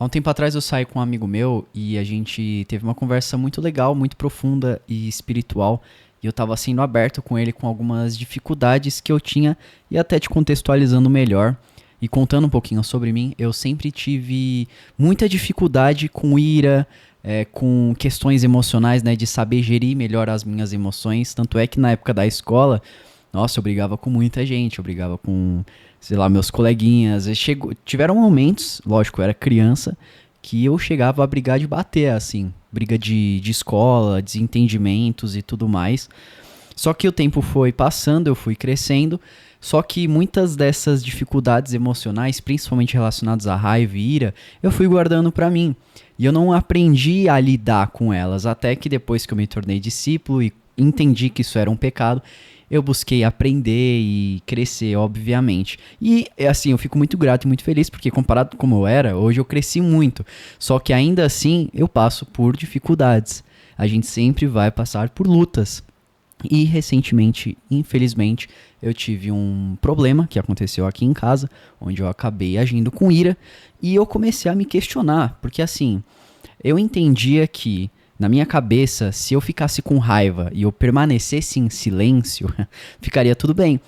Há um tempo atrás eu saí com um amigo meu e a gente teve uma conversa muito legal, muito profunda e espiritual. E eu tava sendo aberto com ele com algumas dificuldades que eu tinha e até te contextualizando melhor e contando um pouquinho sobre mim. Eu sempre tive muita dificuldade com ira, com questões emocionais, né, de saber gerir melhor as minhas emoções. Tanto é que na época da escola, nossa, eu brigava com muita gente, eu brigava com, sei lá, meus coleguinhas. Tiveram momentos, lógico, eu era criança, que eu chegava a brigar de bater, assim. Briga de escola, desentendimentos e tudo mais. Só que o tempo foi passando, eu fui crescendo. Só que muitas dessas dificuldades emocionais, principalmente relacionadas à raiva e ira, eu fui guardando pra mim. E eu não aprendi a lidar com elas, até que depois que eu me tornei discípulo e entendi que isso era um pecado, eu busquei aprender e crescer, obviamente. E assim, eu fico muito grato e muito feliz, porque comparado com como eu era, hoje eu cresci muito. Só que ainda assim, eu passo por dificuldades. A gente sempre vai passar por lutas. E recentemente, infelizmente, eu tive um problema que aconteceu aqui em casa, onde eu acabei agindo com ira, e eu comecei a me questionar, porque assim, eu entendia que na minha cabeça, se eu ficasse com raiva e eu permanecesse em silêncio, ficaria tudo bem.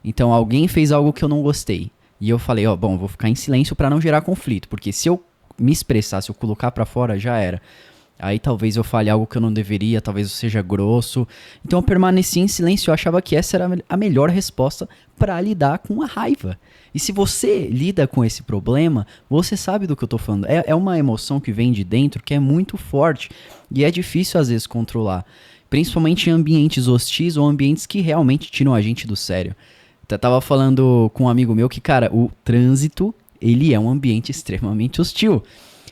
Então alguém fez algo que eu não gostei. E eu falei, ó, bom, vou ficar em silêncio pra não gerar conflito, porque se eu me expressar, se eu colocar pra fora, já era. Aí talvez eu fale algo que eu não deveria, talvez eu seja grosso. Então eu permaneci em silêncio, eu achava que essa era a melhor resposta para lidar com a raiva. E se você lida com esse problema, você sabe do que eu tô falando. É uma emoção que vem de dentro que é muito forte e é difícil às vezes controlar. Principalmente em ambientes hostis ou ambientes que realmente tiram a gente do sério. Até tava falando com um amigo meu que, cara, o trânsito, ele é um ambiente extremamente hostil.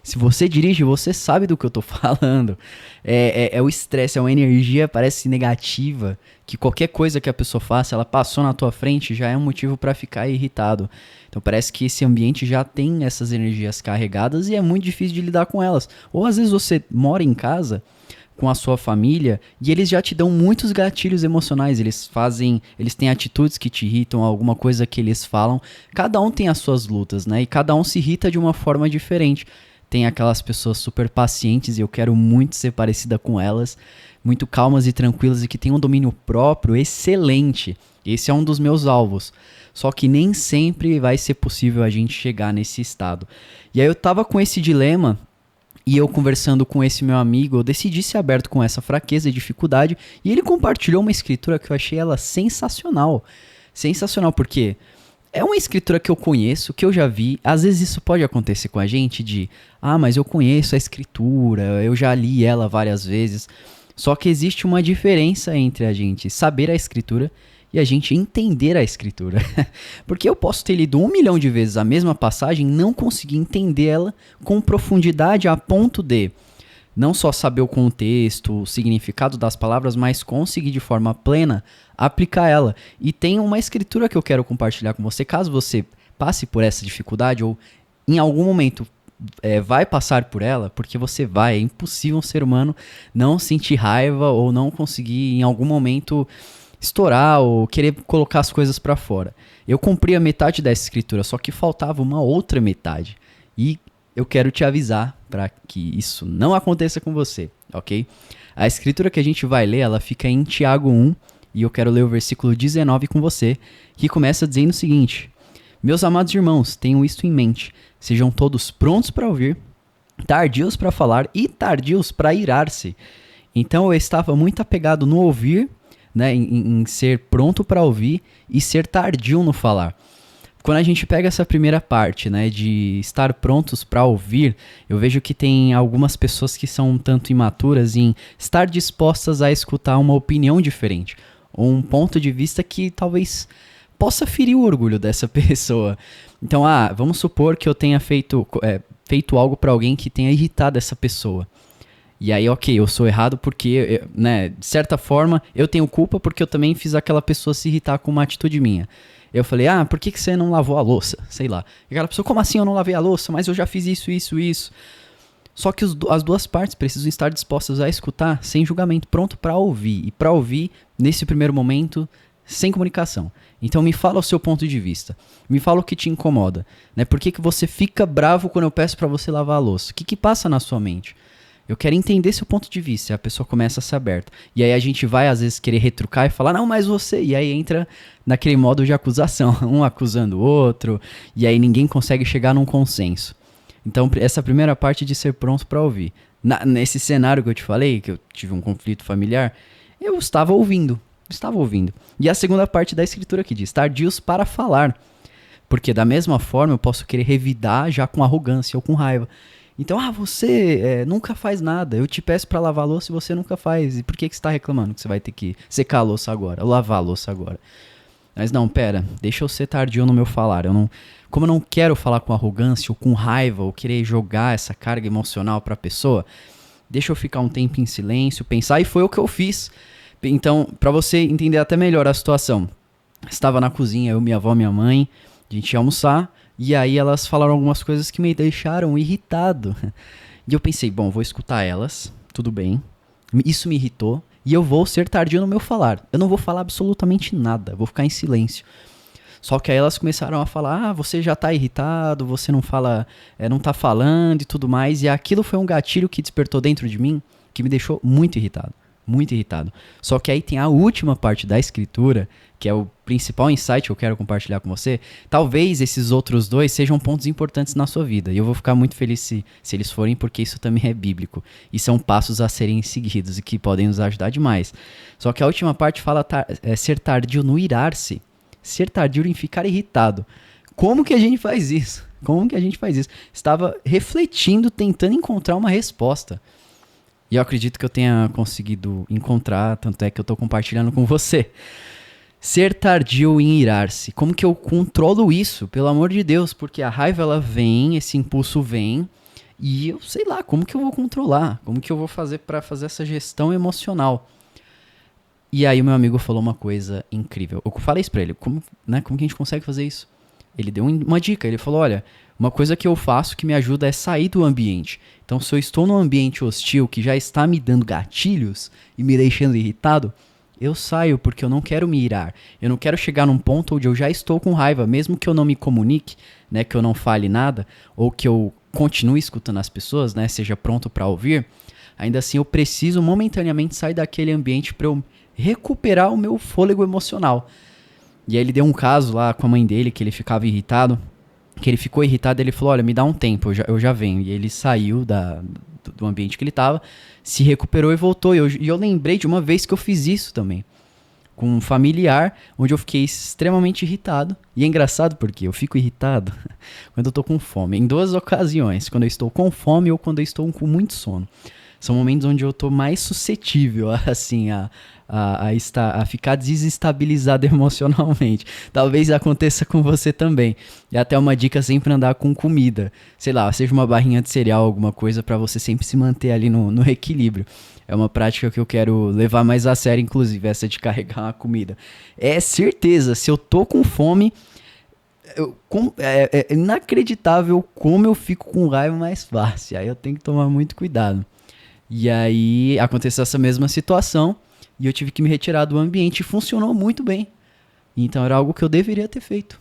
Se você dirige, você sabe do que eu tô falando. É o estresse, é uma energia, parece negativa, que qualquer coisa que a pessoa faça, ela passou na tua frente, já é um motivo pra ficar irritado. Então parece que esse ambiente já tem essas energias carregadas e é muito difícil de lidar com elas. Ou às vezes você mora em casa com a sua família e eles já te dão muitos gatilhos emocionais, eles têm atitudes que te irritam, alguma coisa que eles falam. Cada um tem as suas lutas, né? E cada um se irrita de uma forma diferente. Tem aquelas pessoas super pacientes e eu quero muito ser parecida com elas, muito calmas e tranquilas e que têm um domínio próprio excelente. Esse é um dos meus alvos. Só que nem sempre vai ser possível a gente chegar nesse estado. E aí eu tava com esse dilema e eu conversando com esse meu amigo, eu decidi ser aberto com essa fraqueza e dificuldade e ele compartilhou uma escritura que eu achei ela sensacional. Sensacional porque é uma escritura que eu conheço, que eu já vi. Às vezes isso pode acontecer com a gente de, mas eu conheço a escritura, eu já li ela várias vezes. Só que existe uma diferença entre a gente saber a escritura e a gente entender a escritura. Porque eu posso ter lido 1 milhão de vezes a mesma passagem e não conseguir entender ela com profundidade a ponto de não só saber o contexto, o significado das palavras, mas conseguir de forma plena aplicar ela. E tem uma escritura que eu quero compartilhar com você, caso você passe por essa dificuldade ou em algum momento vai passar por ela, porque você vai, é impossível um ser humano não sentir raiva ou não conseguir em algum momento estourar ou querer colocar as coisas pra fora. Eu cumpri a metade dessa escritura, só que faltava uma outra metade. E eu quero te avisar para que isso não aconteça com você, ok? A escritura que a gente vai ler, ela fica em Tiago 1, e eu quero ler o versículo 19 com você, que começa dizendo o seguinte: Meus amados irmãos, tenham isto em mente, sejam todos prontos para ouvir, tardios para falar e tardios para irar-se. Então eu estava muito apegado no ouvir, né, em ser pronto para ouvir e ser tardio no falar. Quando a gente pega essa primeira parte, né, de estar prontos para ouvir, eu vejo que tem algumas pessoas que são um tanto imaturas em estar dispostas a escutar uma opinião diferente, ou um ponto de vista que talvez possa ferir o orgulho dessa pessoa. Então, vamos supor que eu tenha feito algo para alguém que tenha irritado essa pessoa. E aí, ok, eu sou errado porque, né, de certa forma, eu tenho culpa porque eu também fiz aquela pessoa se irritar com uma atitude minha. Eu falei, por que você não lavou a louça? Sei lá. E aquela pessoa, como assim eu não lavei a louça? Mas eu já fiz isso, isso, isso. Só que as duas partes precisam estar dispostas a escutar sem julgamento, pronto para ouvir. E para ouvir, nesse primeiro momento, sem comunicação. Então me fala o seu ponto de vista. Me fala o que te incomoda, né? Por que você fica bravo quando eu peço pra você lavar a louça? O que passa na sua mente? Eu quero entender seu ponto de vista. E a pessoa começa a ser aberta. E aí a gente vai, às vezes, querer retrucar e falar, não, mas você... E aí entra naquele modo de acusação. Um acusando o outro. E aí ninguém consegue chegar num consenso. Então, essa primeira parte de ser pronto pra ouvir. Nesse cenário que eu te falei, que eu tive um conflito familiar, eu estava ouvindo. E a segunda parte da escritura que diz, tardios para falar. Porque da mesma forma eu posso querer revidar já com arrogância ou com raiva. Então, você nunca faz nada. Eu te peço pra lavar a louça e você nunca faz. E por que você tá reclamando que você vai ter que secar a louça agora, ou lavar a louça agora? Mas não, pera, deixa eu ser tardio no meu falar. Como eu não quero falar com arrogância ou com raiva, ou querer jogar essa carga emocional pra pessoa, deixa eu ficar um tempo em silêncio, pensar, e foi o que eu fiz. Então, pra você entender até melhor a situação, estava na cozinha, eu, minha avó, minha mãe, a gente ia almoçar, e aí elas falaram algumas coisas que me deixaram irritado. E eu pensei, bom, vou escutar elas, tudo bem. Isso me irritou, e eu vou ser tardio no meu falar. Eu não vou falar absolutamente nada, vou ficar em silêncio. Só que aí elas começaram a falar, você já tá irritado, você não fala, não tá falando e tudo mais. E aquilo foi um gatilho que despertou dentro de mim, que me deixou muito irritado. Muito irritado. Só que aí tem a última parte da escritura, que é o principal insight que eu quero compartilhar com você. Talvez esses outros dois sejam pontos importantes na sua vida. E eu vou ficar muito feliz se eles forem, porque isso também é bíblico. E são passos a serem seguidos e que podem nos ajudar demais. Só que a última parte fala ser tardio no irar-se. Ser tardio em ficar irritado. Como que a gente faz isso? Estava refletindo, tentando encontrar uma resposta. E eu acredito que eu tenha conseguido encontrar, tanto é que eu tô compartilhando com você. Ser tardio em irar-se. Como que eu controlo isso? Pelo amor de Deus, porque a raiva ela vem, esse impulso vem, e eu sei lá, como que eu vou controlar? Como que eu vou fazer para fazer essa gestão emocional? E aí o meu amigo falou uma coisa incrível. Eu falei isso pra ele, como que a gente consegue fazer isso? Ele deu uma dica, ele falou, olha, uma coisa que eu faço que me ajuda é sair do ambiente. Então, se eu estou num ambiente hostil que já está me dando gatilhos e me deixando irritado, eu saio porque eu não quero me irar. Eu não quero chegar num ponto onde eu já estou com raiva, mesmo que eu não me comunique, né, que eu não fale nada, ou que eu continue escutando as pessoas, né, seja pronto para ouvir. Ainda assim, eu preciso momentaneamente sair daquele ambiente para eu recuperar o meu fôlego emocional. E aí ele deu um caso lá com a mãe dele, que ele ficava irritado, que ele ficou irritado, ele falou, olha, me dá um tempo, eu já venho. E ele saiu do ambiente que ele estava, se recuperou e voltou. E eu lembrei de uma vez que eu fiz isso também, com um familiar, onde eu fiquei extremamente irritado. E é engraçado porque eu fico irritado quando eu tô com fome, em duas ocasiões, quando eu estou com fome ou quando eu estou com muito sono. São momentos onde eu tô mais suscetível, assim, a ficar desestabilizado emocionalmente. Talvez aconteça com você também. E até uma dica, sempre andar com comida. Sei lá, seja uma barrinha de cereal, alguma coisa, pra você sempre se manter ali no equilíbrio. É uma prática que eu quero levar mais a sério, inclusive, essa de carregar uma comida. É certeza, se eu tô com fome... É inacreditável como eu fico com raiva mais fácil. Aí eu tenho que tomar muito cuidado. E aí aconteceu essa mesma situação e eu tive que me retirar do ambiente e funcionou muito bem. Então era algo que eu deveria ter feito.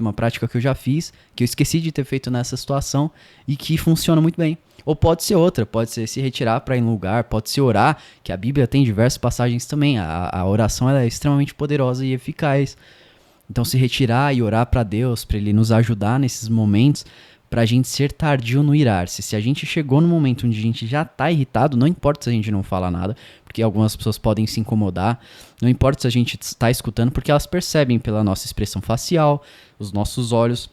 Uma prática que eu já fiz, que eu esqueci de ter feito nessa situação e que funciona muito bem. Ou pode ser outra, pode ser se retirar para ir em um lugar, pode ser orar, que a Bíblia tem diversas passagens também. A oração ela é extremamente poderosa e eficaz. Então se retirar e orar para Deus, para Ele nos ajudar nesses momentos, pra gente ser tardio no irar-se. Se a gente chegou no momento onde a gente já tá irritado, não importa se a gente não fala nada, porque algumas pessoas podem se incomodar, não importa se a gente está escutando, porque elas percebem pela nossa expressão facial, os nossos olhos,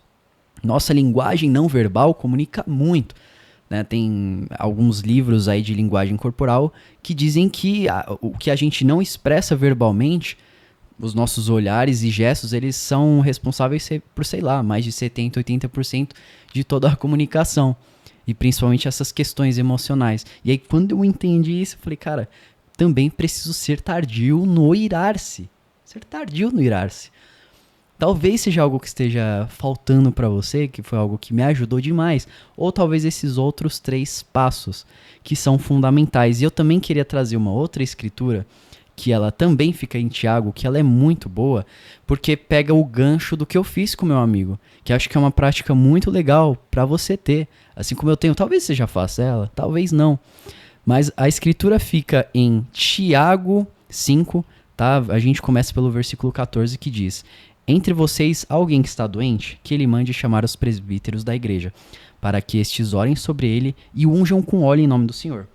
nossa linguagem não verbal comunica muito, né? Tem alguns livros aí de linguagem corporal que dizem que o que a gente não expressa verbalmente, os nossos olhares e gestos, eles são responsáveis por, sei lá, mais de 70%, 80% de toda a comunicação. E principalmente essas questões emocionais. E aí, quando eu entendi isso, eu falei, cara, também preciso ser tardio no irar-se. Talvez seja algo que esteja faltando pra você, que foi algo que me ajudou demais. Ou talvez esses outros 3 passos, que são fundamentais. E eu também queria trazer uma outra escritura, que ela também fica em Tiago, que ela é muito boa, porque pega o gancho do que eu fiz com meu amigo, que acho que é uma prática muito legal para você ter, assim como eu tenho. Talvez você já faça ela, talvez não, mas a escritura fica em Tiago 5, tá? A gente começa pelo versículo 14 que diz: entre vocês alguém que está doente, que ele mande chamar os presbíteros da igreja, para que estes orem sobre ele e o unjam com óleo em nome do Senhor.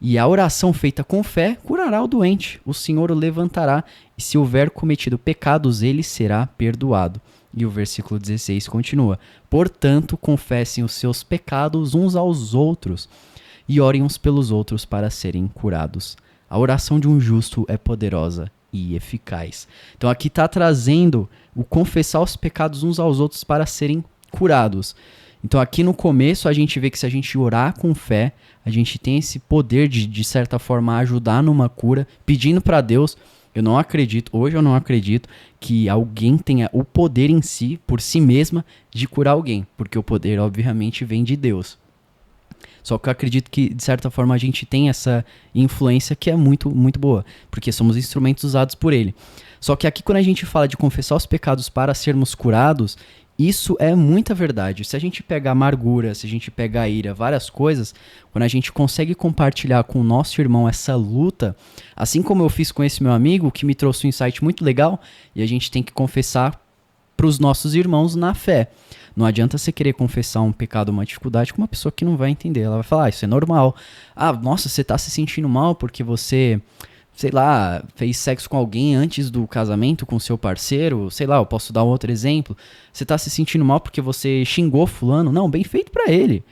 E a oração feita com fé curará o doente. O Senhor o levantará, e se houver cometido pecados, ele será perdoado. E o versículo 16 continua: portanto, confessem os seus pecados uns aos outros, e orem uns pelos outros para serem curados. A oração de um justo é poderosa e eficaz. Então aqui está trazendo o confessar os pecados uns aos outros para serem curados. Então aqui no começo a gente vê que se a gente orar com fé, a gente tem esse poder de certa forma ajudar numa cura, pedindo para Deus. Hoje eu não acredito que alguém tenha o poder em si, por si mesma, de curar alguém, porque o poder obviamente vem de Deus. Só que eu acredito que, de certa forma, a gente tem essa influência que é muito, muito boa, porque somos instrumentos usados por ele. Só que aqui, quando a gente fala de confessar os pecados para sermos curados, isso é muita verdade. Se a gente pega amargura, se a gente pega ira, várias coisas, quando a gente consegue compartilhar com o nosso irmão essa luta, assim como eu fiz com esse meu amigo, que me trouxe um insight muito legal, e a gente tem que confessar para os nossos irmãos na fé. Não adianta você querer confessar um pecado, uma dificuldade com uma pessoa que não vai entender. Ela vai falar, isso é normal. Ah, nossa, você tá se sentindo mal porque você, sei lá, fez sexo com alguém antes do casamento com seu parceiro. Sei lá, eu posso dar um outro exemplo. Você tá se sentindo mal porque você xingou fulano. Não, bem feito pra ele.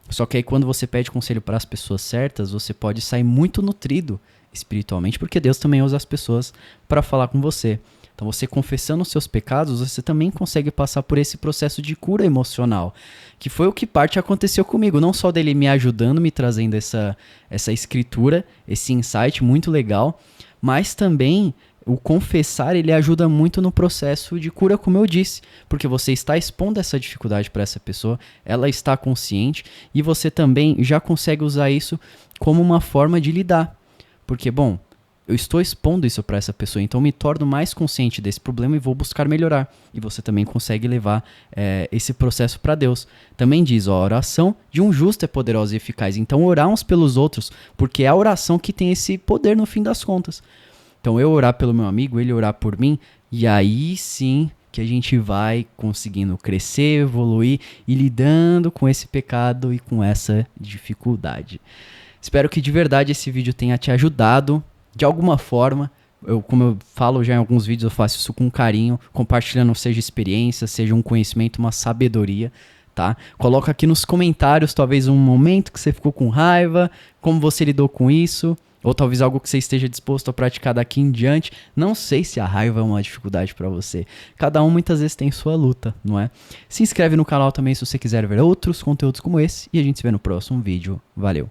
Só que aí quando você pede conselho para as pessoas certas, você pode sair muito nutrido espiritualmente, porque Deus também usa as pessoas para falar com você. Então você confessando os seus pecados, você também consegue passar por esse processo de cura emocional, que foi o que parte aconteceu comigo, não só dele me ajudando, me trazendo essa escritura, esse insight muito legal, mas também o confessar, ele ajuda muito no processo de cura, como eu disse, porque você está expondo essa dificuldade para essa pessoa, ela está consciente e você também já consegue usar isso como uma forma de lidar, porque, bom, eu estou expondo isso para essa pessoa, então eu me torno mais consciente desse problema e vou buscar melhorar. E você também consegue levar esse processo para Deus. Também diz, a oração de um justo é poderosa e eficaz. Então orar uns pelos outros, porque é a oração que tem esse poder no fim das contas. Então eu orar pelo meu amigo, ele orar por mim, e aí sim que a gente vai conseguindo crescer, evoluir e lidando com esse pecado e com essa dificuldade. Espero que de verdade esse vídeo tenha te ajudado de alguma forma. Como eu falo já em alguns vídeos, eu faço isso com carinho, compartilhando seja experiência, seja um conhecimento, uma sabedoria, tá? Coloca aqui nos comentários, talvez um momento que você ficou com raiva, como você lidou com isso, ou talvez algo que você esteja disposto a praticar daqui em diante. Não sei se a raiva é uma dificuldade para você. Cada um muitas vezes tem sua luta, não é? Se inscreve no canal também se você quiser ver outros conteúdos como esse, e a gente se vê no próximo vídeo. Valeu!